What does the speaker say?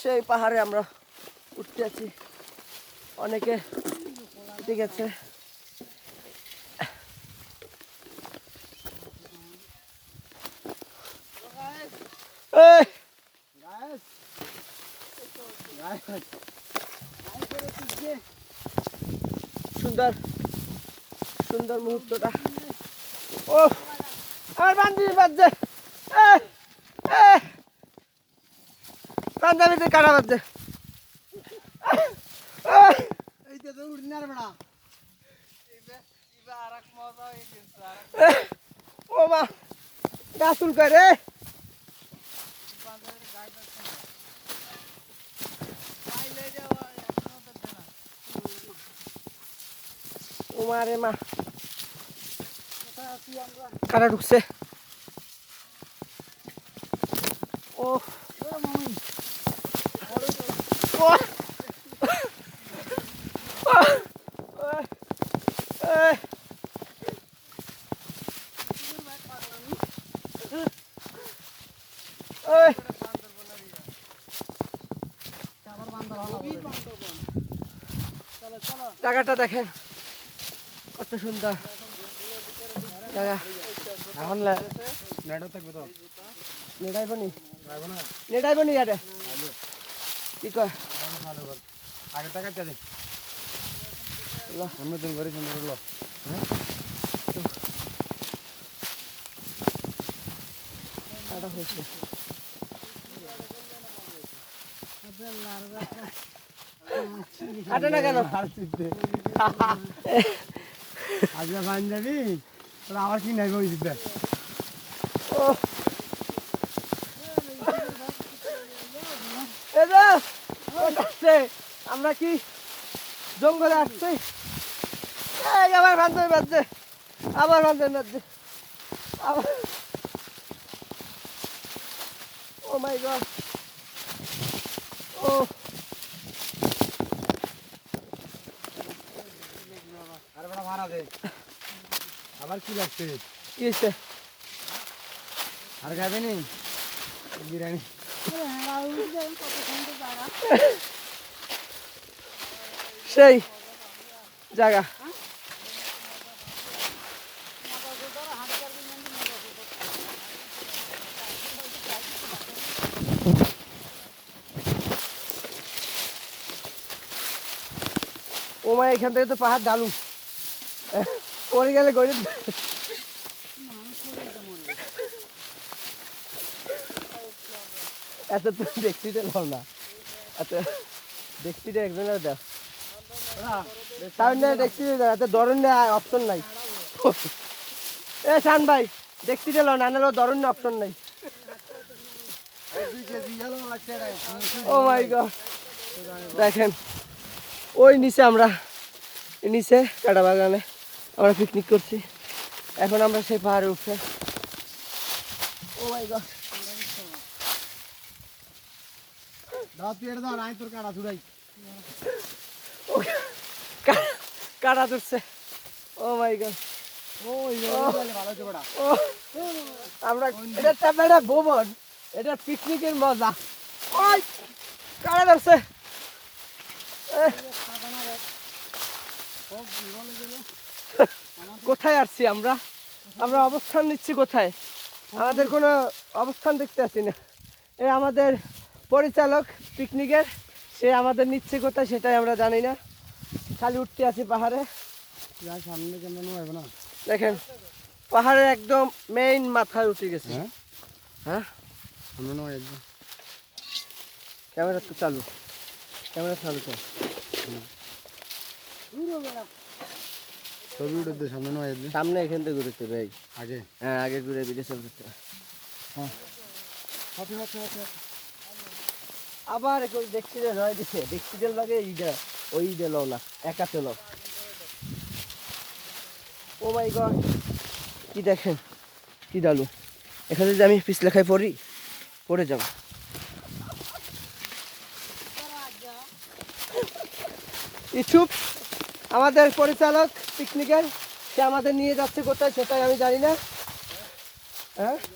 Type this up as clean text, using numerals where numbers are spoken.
সেই পাহাড়ে আমরা উঠতে আছি, অনেকে উঠে গেছে। সুন্দর সুন্দর মুহূর্তটা। ও আমার বান্ধবী বাজছে, পাঞ্জাবিতে কাটা বাজছে। ও মা গাছুল করে ও মা রে মা, কাটা ঢুকছে। ও জায়গাটা দেখেন কত সুন্দর জায়গা। এখন থাকবে তো নেটাইব নি, নেটাইব নি ইয়াতে কি কয় আগে টাকা চাই আমি তুমি ঘরে সুন্দর করলো। আটে না কেন আজকে ফাইন যাবি আবার কি নাই বলছিস? আমরা কি জঙ্গলে আসছি? আবার বান্ধবী বাজছে, আবার বান্ধবী বাজছে, আবার। ও মাই গড, ও আবার কি লাগছে? কি হচ্ছে? আর খাবে নি বিরিয়ানি? সেই জায়গা ও মা, এখান থেকে তো পাহাড় ঢালু, পড়ে গেলে গড়ে এত তুমি দেখছিতে নাও না, এত দেখছিতে একজনের দাও দেখছি, এত দরুন অপশন নাই। এ শান ভাই দেখছিতে লো না, নাহলে দরুন অপশন নাই। ও মাই গড, দেখেন ওই নিচে, আমরা নিচে কাটা বাগানে আমরা পিকনিক করছি, এখন আমরা সেই পাহাড়ে উঠছে। ও মাই গড, কাটা ধরছে। ও মাই গড, আমরা এটা ভ্রমণ, এটা পিকনিকের মজা। ওই কাটা ধরছে, কোথায় আসছি আমরা? আমরা অবস্থান নিচ্ছি কোথায়? আমাদের কোনো অবস্থান দেখতে আসছি না। এ আমাদের পরিচালক পিকনিকের, সে আমাদের নিচ্ছে কোথায় সেটাই আমরা জানি না, খালি উঠতে আছি পাহাড়ে। সামনে না, দেখেন পাহাড়ের একদম মেইন মাথায় উঠে গেছে। হ্যাঁ ক্যামেরা তো চালু, ক্যামেরা চালু তো সামনে এখান থেকে ঘুরেছে ভাই আগে। হ্যাঁ আগে ঘুরে ভিডিও চালু করতে। আবার দেখছি যে নয় দিচ্ছে, দেখছি যে লাগে এইটা ওই দিল না, একা চল। ও মাই গড, কি দেখেন কি ডালু, এখানে যদি আমি পিছলেখায় পড়ে যাব। ইউটিউব আমাদের পরিচালক পিকনিকের, সে আমাদের নিয়ে যাচ্ছে কোথায় সেটাই আমি জানি না। হ্যাঁ